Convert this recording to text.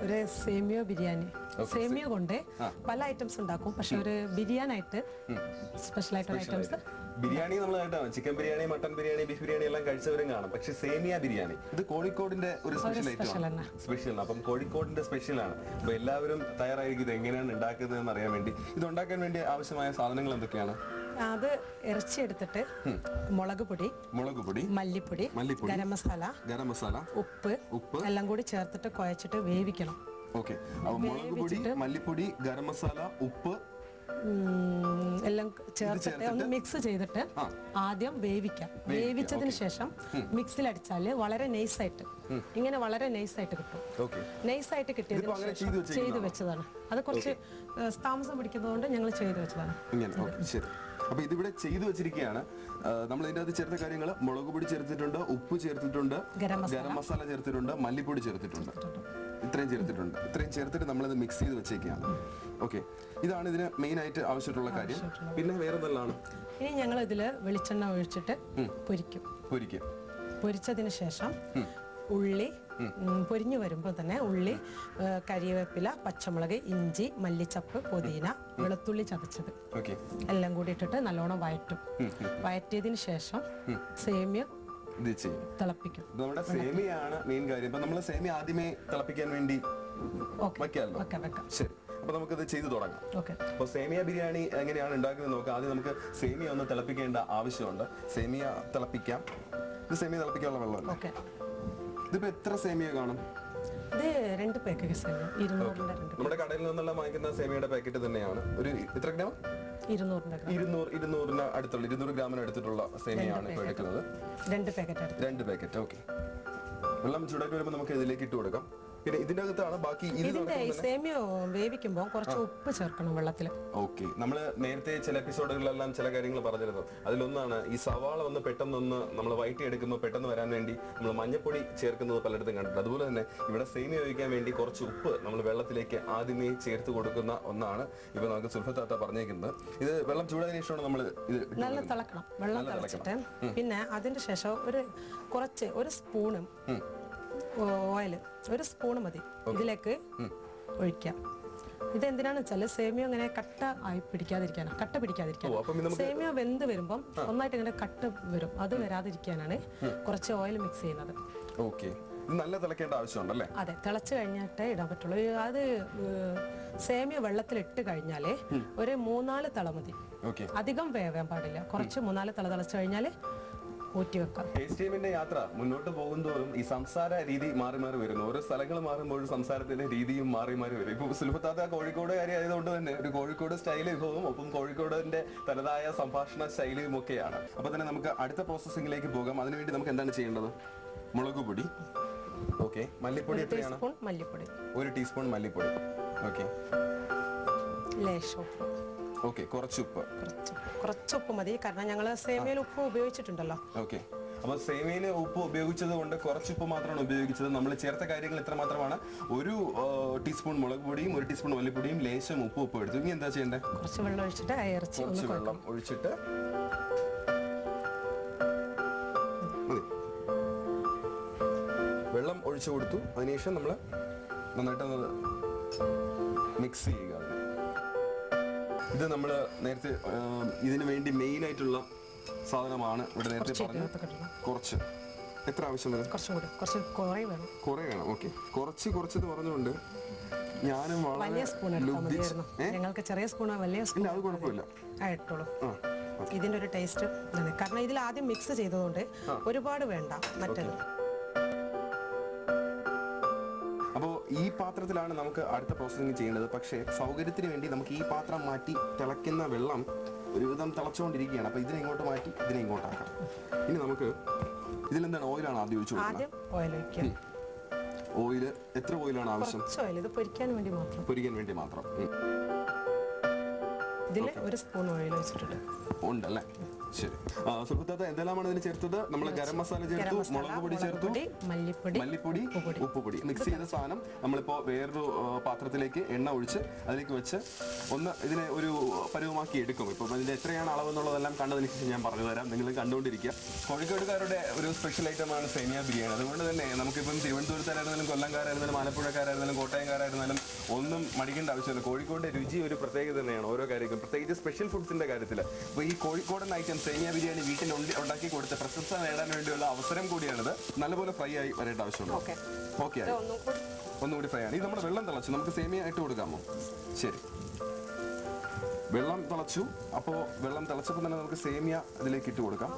ഒരു സേമിയ ബിരിയാണി. സേമിയ കൊണ്ട് പല ഐറ്റംസ് ഉണ്ടാക്കും, പക്ഷെ ഒരു ബിരിയാണി ആയിട്ട് സ്പെഷ്യൽ ആയിട്ടുള്ള ഐറ്റംസ്. ബിരിയാണി നമ്മൾ chicken biryani, mutton biryani, beef biryani എല്ലാം കഴിച്ചവരും കാണും. പക്ഷെ സേമിയ ബിരിയാണി ഇത് കോഴിക്കോടിന്റെ ഒരു സ്പെഷ്യൽ ഐറ്റം. സ്പെഷ്യൽ അപ്പം കോഴിക്കോടിന്റെ സ്പെഷ്യലാണ്. അപ്പൊ എല്ലാവരും തയ്യാറായിരിക്കും ഇത് എങ്ങനെയാണ് ഉണ്ടാക്കുന്നത് എന്ന് അറിയാൻ വേണ്ടി. ഇത് ഉണ്ടാക്കാൻ വേണ്ടി ആവശ്യമായ സാധനങ്ങൾ എന്തൊക്കെയാണ്? അത് ഇറച്ചി എടുത്തിട്ട് മുളക് പൊടി, മല്ലിപ്പൊടി, ഗരം മസാല, ഉപ്പ് എല്ലാം കൂടി ചേർത്തിട്ട് കുഴച്ചിട്ട് വേവിക്കണം. ഓക്കെ, മുളക് പൊടി, മല്ലിപ്പൊടി, ഗരം മസാല, ഉപ്പ് എല്ലാം ചേർത്തിട്ട് ഒന്ന് മിക്സ് ചെയ്തിട്ട് ആദ്യം വേവിക്കാം. വേവിച്ചതിന് ശേഷം മിക്സിൽ അടിച്ചാല് വളരെ നൈസായിട്ട് ഇങ്ങനെ വളരെ നൈസായിട്ട് കിട്ടും. നൈസായിട്ട് കിട്ടിയതിന് ശേഷം ചെയ്തു വെച്ചതാണ്. അത് കുറച്ച് താമസം പിടിക്കുന്നതുകൊണ്ട് ഞങ്ങൾ ചെയ്തു വെച്ചതാണ്. അപ്പൊ ഇതിവിടെ ചെയ്തു വെച്ചിരിക്കുകയാണ്. നമ്മൾ ഇതിന്റെ അകത്ത് ചേർത്ത കാര്യങ്ങൾ മുളക് പൊടി ചേർത്തിട്ടുണ്ട്, ഉപ്പ് ചേർത്തിട്ടുണ്ട്, ഗരം മസാല ചേർത്തിട്ടുണ്ട്, മല്ലിപ്പൊടി ചേർത്തിട്ടുണ്ട്. ഇത്രയും ചേർത്തിട്ട് നമ്മളിത് മിക്സ് ചെയ്ത് വെച്ചേക്കാണ്. ഓക്കെ, ഇതാണ് ഇതിന് മെയിൻ ആയിട്ട് ആവശ്യമായിട്ടുള്ള കാര്യം. പിന്നെ വേറെ എന്തെല്ലാം? ഇനി ഞങ്ങൾ ഇതില് വെളിച്ചെണ്ണ ഒഴിച്ചിട്ട് പൊരിച്ചതിന് ശേഷം ഉള്ളി പൊരിഞ്ഞു വരുമ്പോൾ തന്നെ ഉള്ളി, കരിവേപ്പില, പച്ചമുളക്, ഇഞ്ചി, മല്ലിച്ചപ്പ്, പുതിന, വെളുത്തുള്ളി ചതച്ചത് എല്ലാം കൂടി ഇട്ടിട്ട് നല്ലോണം വയറ്റിയതിന് ശേഷം സേമിയ തിളപ്പിക്കും. നമ്മുടെ സേമിയാണ് മെയിൻ കാര്യം. ഇപ്പൊ നമ്മൾ സേമിയ ആദ്യമേ തിളപ്പിക്കാൻ വേണ്ടി വെക്കാമല്ലോ. ശരി, അപ്പൊ നമുക്കിത് ചെയ്തു തുടങ്ങാം. അപ്പൊ സേമിയ ബിരിയാണി എങ്ങനെയാണ് ഉണ്ടാക്കുന്നത് നോക്കാം. ആദ്യം നമുക്ക് സേമിയ ഒന്ന് തിളപ്പിക്കേണ്ട ആവശ്യമുണ്ട്. സേമിയ തിളപ്പിക്കാം. ഇത് സേമിയ തിളപ്പിക്കാനുള്ള വെള്ളമല്ല. ഇതിപ്പോ എത്ര സേമിയ കാണും? നമ്മുടെ കടയിൽ നിന്നുള്ള വാങ്ങിക്കുന്ന സേമിയയുടെ പാക്കറ്റ് തന്നെയാണ്. ഒരു എത്ര ഗ്രാം? 200 അടുത്തുള്ള 200 ഗ്രാമിന് അടുത്തിട്ടുള്ള സേമിയാണ് ഇപ്പൊ എടുക്കുന്നത്. 2 പാക്കറ്റ്. ഓക്കെ, വെള്ളം ചൂടാക്കി വരുമ്പോൾ നമുക്ക് ഇതിലേക്ക് ഇട്ട് കൊടുക്കാം. പിന്നെ ഇതിന്റെ അകത്താണ് ബാക്കി സേമിയ വേവിക്കുമ്പോൾ കുറച്ച് ഉപ്പ് ചേർക്കണം വെള്ളത്തിൽ. ഓക്കെ, നമ്മൾ നേരത്തെ ചില എപ്പിസോഡുകളിലെല്ലാം ചില കാര്യങ്ങൾ പറഞ്ഞിരുന്നു. അതിലൊന്നാണ് ഈ സവാള ഒന്ന് പെട്ടെന്നൊന്ന് നമ്മൾ വഴറ്റി എടുക്കുമ്പോൾ പെട്ടെന്ന് വരാൻ വേണ്ടി നമ്മൾ മഞ്ഞപ്പൊടി ചേർക്കുന്നത് പലയിടത്തും കണ്ടിട്ടുണ്ട്. അതുപോലെ തന്നെ ഇവിടെ സേമിയ വേവിക്കാൻ വേണ്ടി കുറച്ച് ഉപ്പ് നമ്മൾ വെള്ളത്തിലേക്ക് ആദ്യമേ ചേർത്ത് കൊടുക്കുന്ന ഒന്നാണ് ഇപ്പൊ നമുക്ക് സുൽഫത്താത്ത പറഞ്ഞേക്കുന്നത്. ഇത് വെള്ളം ചൂടായതിനു ശേഷമാണ് നമ്മൾ ഇത് നല്ല തിളക്കണം. വെള്ളം തിളച്ചിട്ട് പിന്നെ അതിന്റെ ശേഷം ഒരു സ്പൂണും ഓയിൽ, ഒരു സ്പൂണ് മതി, ഇതിലേക്ക് ഒഴിക്കാം. ഇതെന്തിനാന്ന് വെച്ചാല് സേമിയ അങ്ങനെ കട്ട പിടിക്കാതിരിക്കാനാണ്. സേമിയ വെന്ത് വരുമ്പം ഒന്നായിട്ട് ഇങ്ങനെ കട്ട് വരും, അത് വരാതിരിക്കാനാണ് കുറച്ച് ഓയിൽ മിക്സ് ചെയ്യുന്നത്. നല്ല തിളക്കേണ്ട ആവശ്യമുണ്ടല്ലേ? അതെ, തിളച്ചു കഴിഞ്ഞിട്ടേ ഇടാൻ പറ്റുള്ളൂ. അത് സേമിയ വെള്ളത്തിൽ ഇട്ട് കഴിഞ്ഞാല് ഒരു 3-4 തള മതി, അധികം വേവാൻ പാടില്ല. കുറച്ച് 3-4 തള തിളച്ചു കഴിഞ്ഞാല് ഊറ്റി വെക്കാം. ടേസ്റ്റ് യാത്ര മുന്നോട്ട് പോകുന്തോറും ഈ സംസാര രീതി മാറി വരുന്നു. ഓരോ സ്ഥലങ്ങൾ മാറുമ്പോഴും സംസാരത്തിന്റെ രീതിയും മാറി വരും. ഇപ്പൊ സുൽഫത്താത്ത കോഴിക്കോടുകാരി ആയതുകൊണ്ട് തന്നെ ഒരു കോഴിക്കോട് സ്റ്റൈൽ വിഭവം, ഒപ്പം കോഴിക്കോടിന്റെ തനതായ സംഭാഷണ ശൈലിയും ഒക്കെയാണ്. അപ്പൊ തന്നെ നമുക്ക് അടുത്ത പ്രോസസ്സിംഗിലേക്ക് പോകാം. അതിനുവേണ്ടി നമുക്ക് എന്താണ് ചെയ്യേണ്ടത്? മുളക് പൊടി, ഓക്കെ, മല്ലിപ്പൊടി എത്രയാണ്? 1 ടീസ്പൂൺ മല്ലിപ്പൊടി. ഓക്കെ, ഓക്കെ, കുറച്ച് ഉപ്പ് മതി, കാരണം ഞങ്ങൾ സേമിയയിൽ ഉപ്പ് ഉപയോഗിച്ചിട്ടുണ്ടല്ലോ. ഓക്കെ, അപ്പൊ സേമിയയിൽ ഉപ്പ് ഉപയോഗിച്ചത് കൊണ്ട് കുറച്ച് ഉപ്പ് മാത്രമാണ് ഉപയോഗിച്ചത്. നമ്മൾ ചേർത്ത കാര്യങ്ങൾ ഇത്ര മാത്രമാണ്. 1 ടീസ്പൂൺ മുളക് പൊടിയും 1 ടീസ്പൂൺ മല്ലിപ്പൊടിയും ലേശം ഉപ്പ് എടുത്തു. ഇനി എന്താ ചെയ്യേണ്ടത്? കുറച്ച് വെള്ളം ഒഴിച്ചിട്ട് വെള്ളം ഒഴിച്ചു കൊടുത്തു. അതിനുശേഷം നമ്മൾ നന്നായിട്ട് മിക്സ് ചെയ്യുക. ഇത് നമ്മൾ നേരത്തെ ഇതിനു വേണ്ടി മെയിൻ ആയിട്ടുള്ള സാധനമാണ് ഇവിടെ നേരത്തെ പറഞ്ഞത്. കുറച്ച് എത്ര ആവശ്യം വരും? കുറേ വേണം. ഓക്കെ, കുറച്ച് പറഞ്ഞുകൊണ്ട് ഞാനും ചെറിയ സ്പൂൺ, വലിയ സ്പൂൺ അത് കുഴപ്പമില്ല, ഇതിന്റെ ഒരു ടേസ്റ്റ്. കാരണം ഇതിൽ ആദ്യം മിക്സ് ചെയ്തതുകൊണ്ട് ഒരുപാട് വേണ്ട മറ്റേത്. അപ്പോൾ ഈ പാത്രത്തിലാണ് നമുക്ക് അടുത്ത പ്രോസസ്സിംഗ് ചെയ്യേണ്ടത്. പക്ഷേ സൗകര്യത്തിന് വേണ്ടി നമുക്ക് ഈ പാത്രം മാറ്റി തിളയ്ക്കുന്ന വെള്ളം ഒരുവിധം തിളച്ചുകൊണ്ടിരിക്കുകയാണ്. അപ്പോൾ ഇതിനെ ഇങ്ങോട്ട് മാറ്റി ഇതിനെ ഇങ്ങോട്ടാക്കാം. ഇനി നമുക്ക് ഇതിലെന്താണ് ഓയിലാണ് ആദ്യം ഒഴിച്ചു കൊടുക്കുന്നത്. ഓയിൽ എത്ര ഓയിലാണ് ആവശ്യം? പൊരിക്കാൻ വേണ്ടി മാത്രം. ഇതിൽ 1 സ്പൂൺ ഓയിൽ ഒഴിച്ചിട്ടുണ്ട്. ഉണ്ടല്ലേ? ശരി. സുൽഫത്താത്ത എന്തെല്ലാമാണ് ഇതിന് ചേർത്തത്? നമ്മൾ ഗരം മസാല ചേർത്തു, മുളക് പൊടി ചേർത്തു, മല്ലിപ്പൊടി, ഉപ്പുപൊടി, മിക്സ് ചെയ്ത സാധനം നമ്മളിപ്പോ വേറൊരു പാത്രത്തിലേക്ക് എണ്ണ ഒഴിച്ച് അതിലേക്ക് വെച്ച് ഒന്ന് ഇതിനെ ഒരു പരുവമാക്കി എടുക്കും. ഇപ്പം ഇതിന്റെ എത്രയാണ് അളവെന്നുള്ളതെല്ലാം കണ്ടതിന് ശേഷം ഞാൻ പറഞ്ഞു തരാം. നിങ്ങൾ കണ്ടുകൊണ്ടിരിക്കുക. കോഴിക്കോടുകാരുടെ ഒരു സ്പെഷ്യൽ ഐറ്റമാണ് സേമിയ ബിരിയാണി. അതുകൊണ്ട് തന്നെ നമുക്കിപ്പം തിരുവനന്തപുരത്തായിരുന്നാലും, കൊല്ലംകാരായിരുന്നാലും, ആലപ്പുഴക്കാരായിരുന്നാലും, കോട്ടയംകാരായിരുന്നാലും ആയിരുന്നാലും ഒന്നും മടിക്കേണ്ട ആവശ്യമില്ല. കോഴിക്കോടിന്റെ രുചി ഒരു പ്രത്യേകത തന്നെയാണ് ഓരോ കാര്യക്കും, പ്രത്യേകിച്ച് സ്പെഷ്യൽ ഫുഡ്സിന്റെ കാര്യത്തിൽ. അപ്പോൾ ഈ കോഴിക്കോടൻ ഐറ്റം സേമിയ ബിരിയാണി വീട്ടിൽ ഉണ്ടാക്കി കൊടുത്ത് പ്രശംസ നേടാൻ വേണ്ടിയുള്ള അവസരം കൂടിയാണിത്. നല്ലപോലെ ഫ്രൈ ആയി വരേണ്ട ആവശ്യമുണ്ട്. ഓക്കെ, ഒന്നുകൂടി ഫ്രൈ ആണ്. ഇത് നമ്മുടെ വെള്ളം തിളച്ചു, നമുക്ക് സേമിയ ഇട്ട് കൊടുക്കാമോ? ശരി, വെള്ളം തിളച്ചു. അപ്പോൾ വെള്ളം തിളച്ചപ്പോൾ തന്നെ നമുക്ക് സേമിയ അതിലേക്ക് ഇട്ട് കൊടുക്കാം.